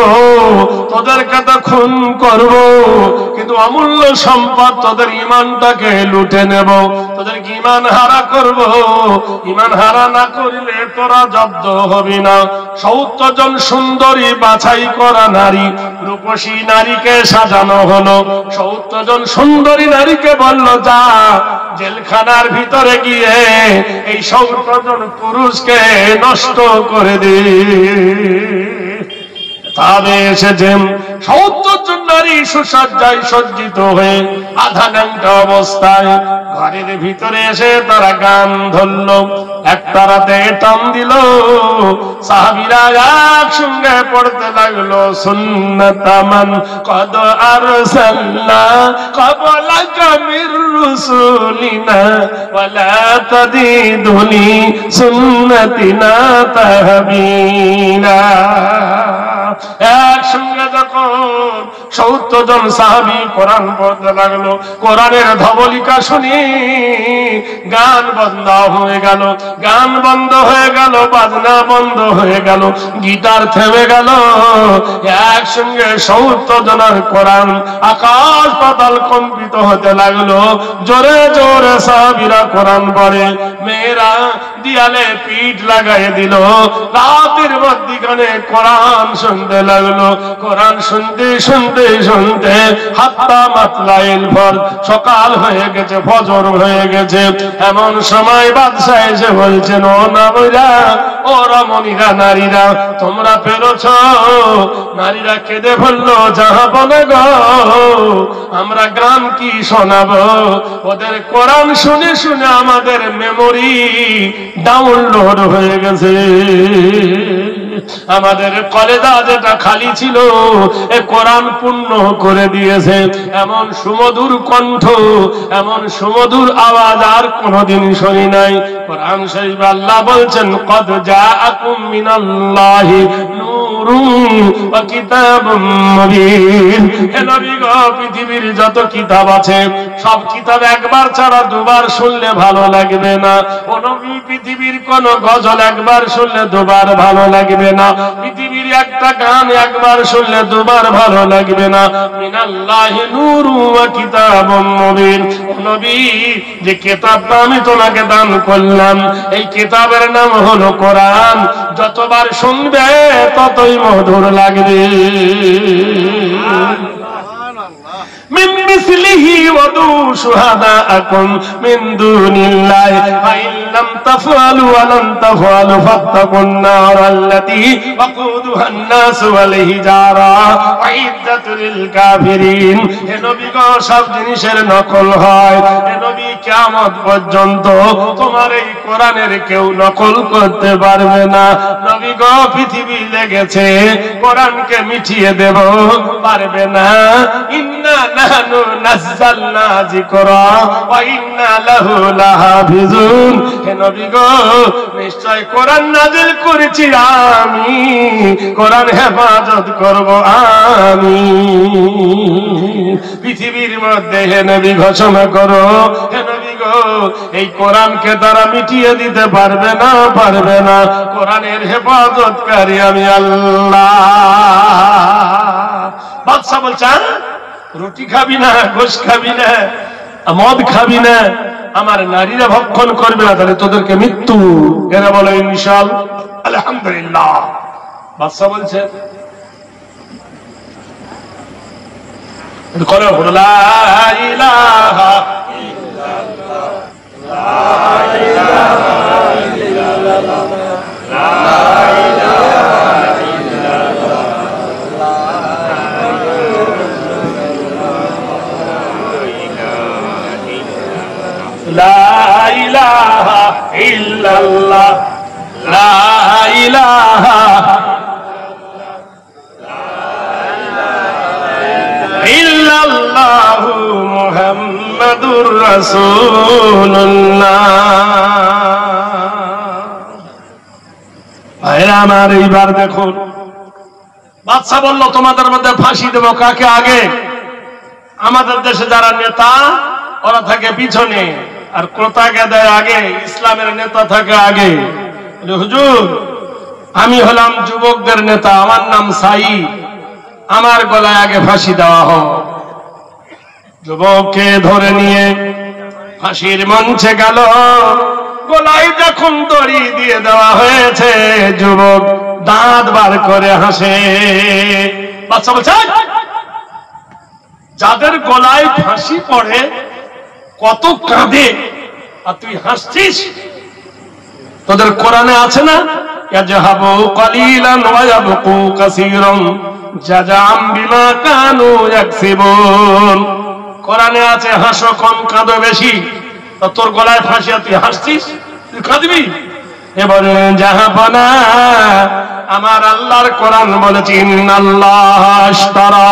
তোদেরকে তো খুন করব, কিন্তু অমূল্য সম্পদ তোদের ইমানটাকে লুটে নেব, তোদেরকে ইমান হারা করব। ইমান হারা না করলে তোরা জব্দ হবি না। 70 জন সুন্দরী বাছাই করা নারী, রূপসী নারীকে সাজানো হলো। 70 জন সুন্দরী নারীকে বলল যা জেলখানার ভিতরে গিয়ে এই 70 জন পুরুষকে নষ্ট করে দে। তবে এসেছে 70 জন নারী সুসজ্জায় সজ্জিত হয়ে আধা ঘন্টা অবস্থায় ঘরের ভিতরে এসে তারা গান ধরল, একটা রাতে টান দিল। সাহাবীরা একসঙ্গে পড়তে লাগলো, সুন্নাতামান কদ আরসালনা ক্বাবলাকা মির রুসুলিনা ওয়ালা তাদিদুনি সুন্নাতিনা তাহবিনা। একসঙ্গে যখন 70 জন সাহাবী কোরআন পড়তে লাগলো, কোরআনের ধবলিকা শুনি গান বন্ধ হয়ে গেল, গান বন্ধ হয়ে গেল, বাজনা বন্ধ হয়ে গেল, গিটার থেমে গেল। একসঙ্গে 70 জনের কোরআন আকাশ পাতাল কম্পিত হতে লাগলো। জোরে জোরে সাহাবীরা কোরআন পড়ে, মেয়েরা দিয়ালে পিঠ লাগাই দিল। রাতের মধ্যখানে কোরআন শুনতে লাগলো। কোরআন শুনতে শুনতে শুনতে হাত্তা মাতলাইল ফর, সকাল হয়ে গেছে, ফজর হয়ে গেছে। এমন সময় বাদশা এসে বলছেন, ও নারীরা, ও রমণীরা, নারীরা তোমরা পেরেছ? নারীরা কেঁদে বলল, জাহাপনা গো, আমরা গান কি শোনাবো? ওদের কোরআন শুনে শুনে আমাদের মেমোরি ডাউনলোড হয়ে গেছে, আমাদের কলেজা যেটা খালি ছিল এ কোরআন পূর্ণ করে দিয়েছে। এমন সুমধুর কণ্ঠ, এমন সুমধুর আওয়াজ আর কোনদিন শুনি নাই। কোরআন শরীফে আল্লাহ বলছেন, কদ জাআকুম মিনাল্লাহি নূরুন ওয়া কিতাবুম মুবিন। হে নবী গো, পৃথিবীর যত কিতাব আছে সব কিতাব একবার ছাড়া দুবার শুনলে ভালো লাগবে না। ও নবী, পৃথিবীর কোন গজল একবার শুনলে দুবার ভালো লাগবে না। পৃথিবীর একটা গান একবার শুনলে দুবার ভালো লাগবে না। মিনাল্লাহি নূরুন ওয়া কিতাবুম মুবিন। ও নবী, যে কিতাবটা আমি তোমাকে দান করলাম এই কিতাবের নাম হলো কোরআন। যতবার শুনবে ততই মধুর লাগবে। من مثله ودوا شهداءكم من دون الله فإن لم تفعلوا ولن تفعلوا فاتقوا النار التي وقودها الناس والحجارة أعدت للكافرين। হে নবী গো, সব জিনিসের নকল হয়। হে নবী, কিয়ামত পর্যন্ত তোমার এই কোরআনের কেউ নকল করতে পারবে না। নবী গো, পৃথিবী লেগেছে কোরআনকে মিটিয়ে দেব, পারবে না। ইন্না নাহনু নাযালনা যিকরা ওয়া ইন্না লাহু লাহাফিজুন। হে নবী গো, নিশ্চয় কোরআন নাযিল করেছি আমি, কোরআন হেফাজত করব আমি। পৃথিবীর মধ্যে হে নবী ঘোষণা করো, হে নবী গো, এই কোরআনকে তারা মিটিয়ে দিতে পারবে না, পারবে না। কোরআনের হেফাজতকারী আমি আল্লাহ। বাদশা বলছেন, রুটি খাবি না, গোশ খাবি না, মদ খাবি না, আমার নারীরা ভক্ষণ করবে না, তাহলে তোদেরকে মৃত্যু। এরা বলে ইনশাআল্লাহ, আলহামদুলিল্লাহ। বাদশা বলছে লা ইলাহা ইল্লাল্লাহ, লা ইলাহা ইল্লাল্লাহ, লা ইলাহা ইল্লাল্লাহ, লা ইলাহা ইল্লাল্লাহ, লা ইলাহা ইল্লাল্লাহু মুহাম্মাদুর রাসূলুল্লাহ। ভাইরা আমার, এইবার দেখুন, বাদশা বলল তোমাদের মধ্যে ফাঁসি দেব কাকে আগে? আমাদের দেশে যারা নেতা ওরা থাকে পিছনে, আর ক্রোতাকে দেয় আগে, ইসলামের নেতা থাকে আগে। হুজুর, আমি হলাম যুবকদের নেতা, আমার নাম সাঈদ, আমার গলায় আগে ফাঁসি দেওয়া হোক। যুবককে ধরে নিয়ে ফাঁসির মঞ্চে গেল। গলায় যখন দড়ি দিয়ে দেওয়া হয়েছে, যুবক দাঁত বার করে হাসে। বাচ্চা বলছে, যাদের গলায় ফাঁসি পড়ে কত কাঁদে, আর তুই হাসছিস? তোদের কোরআনে আছে না, ইয়াজহাবু কালিলান ওয়া ইয়াবকু কাসীরান জাযাআম বিমা কানু ইয়াকসিবুন। কোরআনে আছে হাসো কম কাঁদো বেশি। তোর গলায় ফাঁসি, তুই হাসছিস, তুই কাঁদবি? এবারে জাহাপনা, আমার আল্লাহর কোরআন বলেছে, ইন্নাল্লাহ আশতারা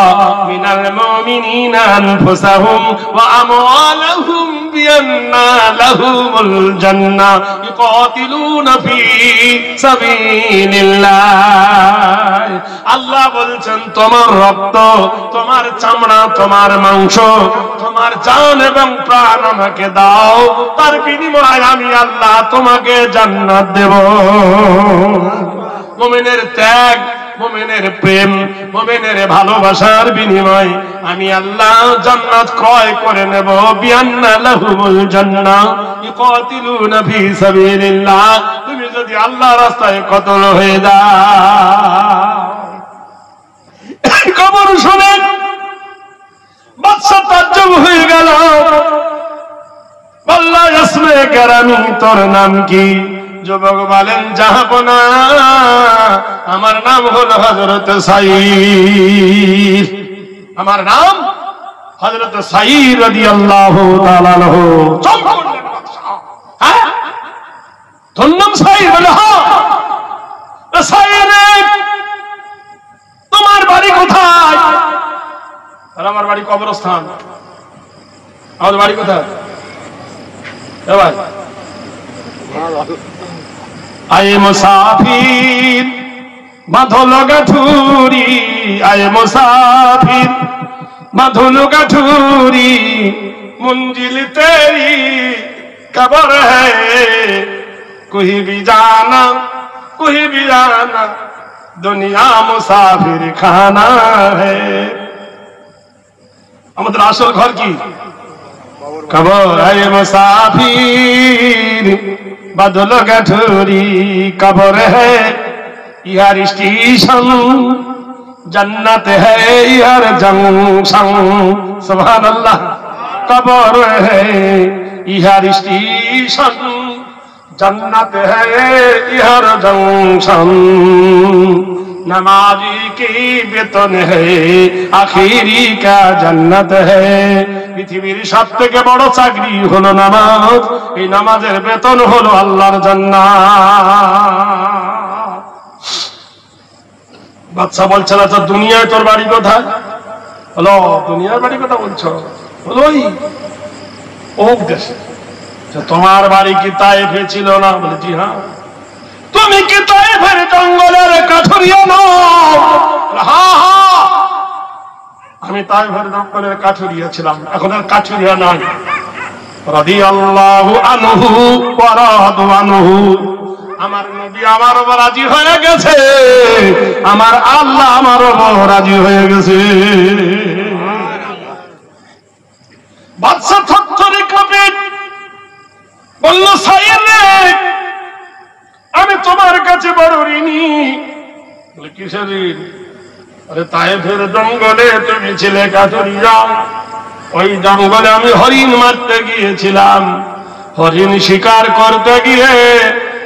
মিনাল মুমিনিনা আনফুসাহুম ওয়া আমওয়ালাহুম বিআন্না লাহুমুল জান্নাহ ইকাতিলুনা ফি সাবিলিল্লাহ। আল্লাহ বলছেন, তোমার রক্ত, তোমার চামড়া, তোমার মাংস, তোমার জান এবং প্রাণ আমাকে দাও, তার বিনিময়ে আমি আল্লাহ তোমাকে জান্নাত দেব। মুমিনের ত্যাগ, মুমিনের প্রেম, মুমিনের ভালোবাসার বিনিময় আমি আল্লাহ জান্নাত ক্রয় করে নেব। বিআন্না লাহুমুল জান্নাহ ইকাতিলুনা ফি সাবিলিল্লাহ। তুমি যদি আল্লাহর রাস্তায় কতল হয়ে যাও। খবর শুনে বাদশা তাজ্জব হয়ে গেল। বলল, ইসমে কেরামি, তোর নাম কি? যুবক বলেন, জাহাপনা, আমার নাম হলো হযরত সাঈদ, আমার নাম হযরত সাঈদ রাদিয়াল্লাহু তাআলা আনহু। চুপ করলেন বাদশা। হ্যাঁ, তোর নাম সাঈদ? বলে হ্যাঁ। সাঈদ, তোমার বাড়ি কোথায়? আর আমার বাড়ি কবরস্থান। আমার বাড়ি কোথায়? আয়ে মুসাফির বাঁধল গাঠুরি, আয়ে মুসাফির বাঁধল গাঠুরি, मंजिल तेरी कब्र है, कोई भी जाना दुनिया मुसाफिर खाना है। আমাদের আসল ঘর কি? কবর। है मुसाफिर बदल गठोरी, कब्र है यार स्टेशन, जन्नत है यार जंक्शन। सुभान अल्लाह। कब्र है यार स्टेशन, जन्नत है यार जंक्शन। नमाजी की वेतन है आखिरी का जन्नत है। পৃথিবীর সবথেকে বড় চাকরি হলো নামাজ, এই নামাজের বেতন হলো আল্লাহর জান্নাত। বাচ্চা বলছে না তো দুনিয়ায় তোর বাড়ি কোথায়? হলো দুনিয়ার বাড়ি কথা বলছো? হলো ও দেশে। তোমার বাড়ি কি তায়েফে ছিল না? বলে জি হ্যাঁ। তুমি কি তায়েফের জঙ্গলের কাঠুরিয়া নও? হ্যাঁ হ্যাঁ, আমি তায়েফের জঙ্গলের কাঠুরিয়া ছিলাম, এখন আর কাঠুরিয়া নাই। রাদিয়াল্লাহু আনহু ওয়া রাদু আনহু। আমার নবী আমার উপর রাজি হয়ে গেছে, আমার আল্লাহ আমার উপর রাজি হয়ে গেছে। বাদশা থরথরে কাঁপে, বলল সাইয়েদ রে, আমি তোমার কাছে বড় ঋণী। বলে কিসের ঋণ? আরে তায়েফের জঙ্গলে তুমি ছিলে কাঠুরিয়া, ওই জঙ্গলে আমি হরিণ মারতে গিয়েছিলাম। হরিণ শিকার করতে গিয়ে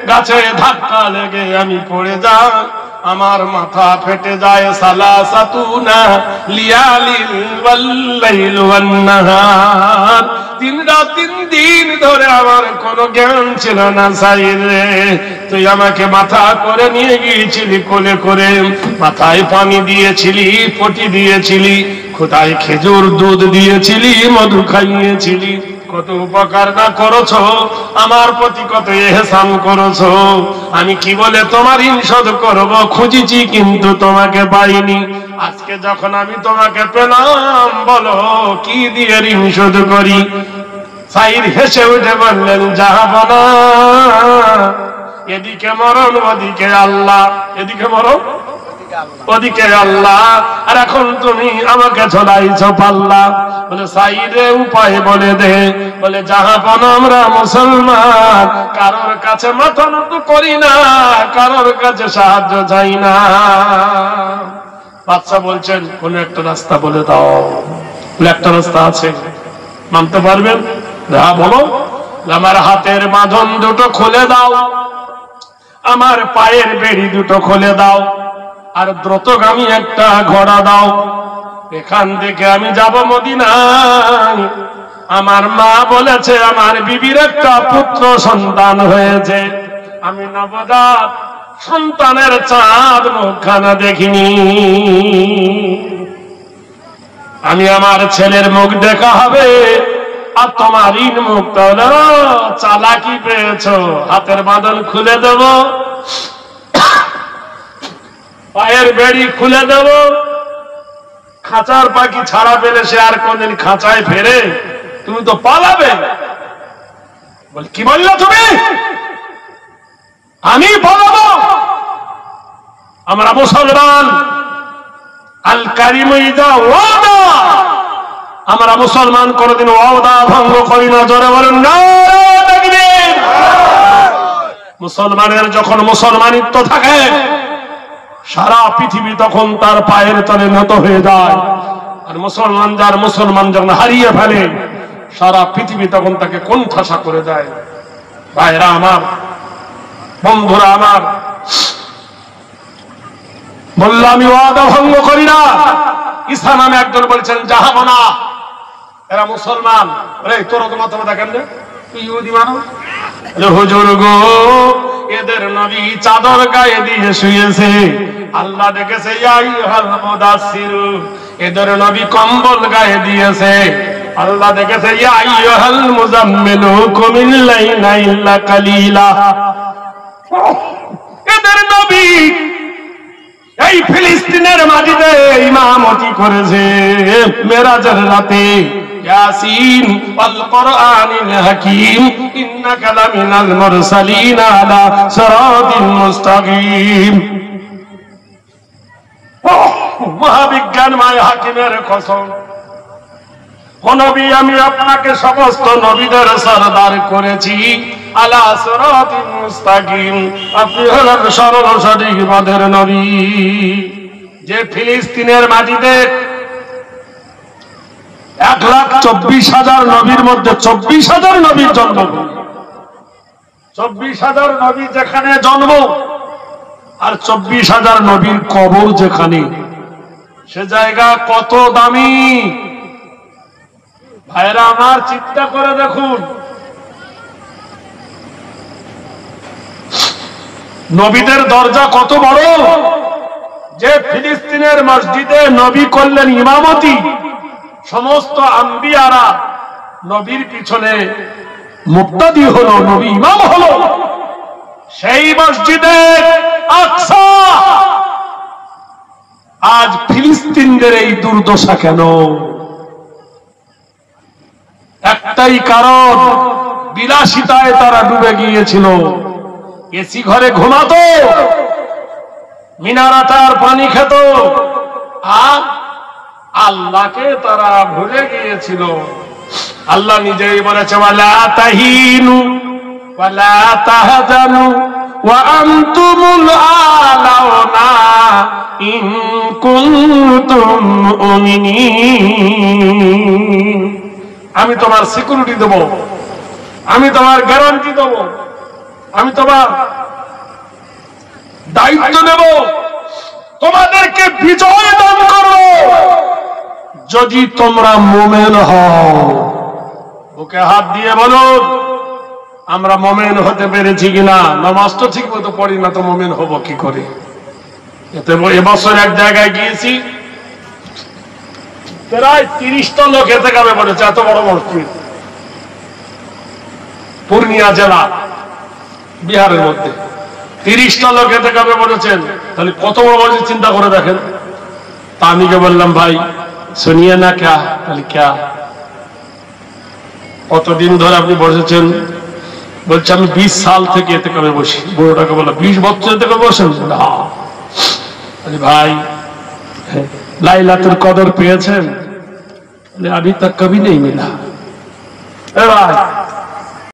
গাছে ধাক্কা লেগে আমি পড়ে যাই, আমার মাথা ফেটে যায়। সালাসাতুনা লিয়ালিল ওয়াল লাইল ওয়ান নাহার, 3 রাত 3 দিন ধরে আমার কোনো জ্ঞান ছিল না। সাইয়েদ রে, তুই আমাকে মাথা করে নিয়ে গিয়েছিলি কোলে করে, মাথায় পানি দিয়েছিলি, পটি দিয়েছিলি, খোদায় খেজুর দুধ দিয়েছিলি, মধু খাইয়েছিলি, কত উপকার না করেছো, আমার প্রতি কত ইহসান করেছো। আমি কি বলে তোমার ঋণ শোধ করব খুঁজেছি, কিন্তু তোমাকে পাইনি। আজকে যখন আমি তোমাকে পেলাম, বলো কি দিয়ে ঋণ শোধ করি? সাইদ হেসে উঠে বললেন, জাহাবনা, এদিকে মরণ ওদিকে আল্লাহ, এদিকে মরণ ওদিকে আল্লাহ, আর এখন তুমি আমাকে ঝোলাইছো পাল্লা। বলে সাইদে উপায় বলে দে। বলে জাহাপনা, আমরা মুসলমান, কারোর কাছে মাথা নত করি না, কারোর কাছে সাহায্য চাই না। বাদশা বলছেন, কোন একটা রাস্তা বলে দাও। বলে একটা রাস্তা আছে, মানতে পারবেন? হ্যাঁ বলো। আমার হাতের বাঁধন দুটো খুলে দাও, আমার পায়ের বেড়ি দুটো খুলে দাও, আর দ্রুতগামী একটা ঘোড়া দাও। এখান থেকে আমি যাব মদিনায়। আমার মা বলেছে আমার বিবির একটা পুত্র সন্তান হয়েছে, আমি নবজাত সন্তানের চাঁদ মুখখানা দেখিনি। আমি আমার ছেলের মুখ দেখা হবে, আর তোমার ঋণ মুক্ত হলো। চালাকি পেয়েছো, হাতের বাঁধন খুলে দেব, পায়ের বেড়ি খুলে দেব, খাঁচার পাখি ছাড়া পেলে সে আর কোনদিন খাঁচায় ফেরে? তুমি তো পালাবে। বল কি বললো তুমি? আমি পালাবো? আমরা মুসলমান, আল কারিম ইদা ওয়াদা, আমরা মুসলমান কোনদিন ওয়াদা ভঙ্গ করি না। জোরে বলেন নারে তাকবীর। মুসলমানের যখন মুসলমানিত্ব থাকে, সারা পৃথিবী তখন তার পায়ের তলে নত হয়ে যায়। আর মুসলমান যার মুসলমান যখন হারিয়ে ফেলে, সারা পৃথিবী তখন তাকে কোণঠাসা করে দেয়। ভাইরা আমার, বন্ধুরা আমার, বললো আমি ওয়াদা ভঙ্গ করি না। ঈসা নামে একজন বলছেন, জাহাবনা, এরা মুসলমান। তোর তো মাথা মাথা কেন, তুই ইহুদি মানুষ? হুজুর গো, এদের নবী চাদর গায়ে দিয়ে শুয়েছে, আল্লাহ ডেকেছে ইয়া আইয়ুহাল মুদাসসির। এদের নবী কম্বল গায়ে দিয়েছে, আল্লাহ ডেকেছে ইয়া আইয়ুহাল মুজাম্মিল কুমিল লাইলা ইল্লা কালিলা। এদের নবী এই ফিলিস্তিনের মাটিতে ইমামতি করেছে মেরাজের রাতে। ইয়াসিন ওয়াল কুরআনিল হাকীম ইন্নাকা লামিনাল মুরসালিন আলা সিরাতিল মুস্তাকিম। মহাবিজ্ঞানময় হাকিমের কসম, ও নবী আমি আপনাকে সমস্ত নবীদের সরদার করেছি আলা সিরাতিল মুস্তাকিম, আপনি হলেন সরল সঠিক পথের নবী। যে ফিলিস্তিনের মাটিতে 1,24,000 নবীর মধ্যে 24,000 নবীর জন্ম, 24,000 নবী যেখানে জন্ম আর 24,000 নবীর কবর যেখানে, সে জায়গা কত দামি ভাইরা আমার, চিন্তা করে দেখুন। নবীদের দরজা কত বড়, যে ফিলিস্তিনের মসজিদে নবী করলেন ইমামতি, সমস্ত আম্বিয়ারা নবীর পিছনে মুক্তাদি হলো, নবী ইমাম হলো। সেই মসজিদে আকসা আজ ফিলিস্তিনদের এই দুর্দশা কেন? একটাই কারণ, বিলাসিতায় তারা ডুবে গিয়েছিল। এসি ঘরে ঘুমাতো, মিনারাটার পানি খেত, আর আল্লাহকে তারা ভুলে গিয়েছিল। আল্লাহ নিজেই বলেছে ওয়ালা তাহিনু ওয়ালা তাহজানু ওয়া আনতুমুল আলাউনা ইন কুনতুম মুমিনিন। আমি তোমার সিকিউরিটি দেব, আমি তোমার গ্যারান্টি দেব, আমি তোমার দায়িত্ব নেব, তোমাদেরকে বিজয় দান করব যদি তোমরা মুমিন হও। ওকে হাত দিয়ে বলো আমরা মুমিন হতে পেরেছি কিনা। নামাজ তো ঠিক মতো পড়ি না, তো মুমিন হব কি করে? এতে এবছর এক জায়গায় গিয়েছি, প্রায় 30টা লোক এতে কামে বলেছে, এত বড় মসজিদ, পূর্ণিয়া জেলা বিহারের মধ্যে 30টা লোক এতে কামে বলেছেন। তাহলে কত বড় মসজিদ চিন্তা করে দেখেন। তা আমি কে বললাম ভাই শুনিয়ে না ক্যা, তাহলে ক্যা কতদিন ধরে আপনি বসেছেন? বলছে আমি 20 সাল থেকে এতে কামে বসি। বুড়োটাকে বললাম 20 বছর এতে কামে বসেন? ভাই লাইলাতুল কদর পেয়েছেন? अभी तक कभी नहीं मिला।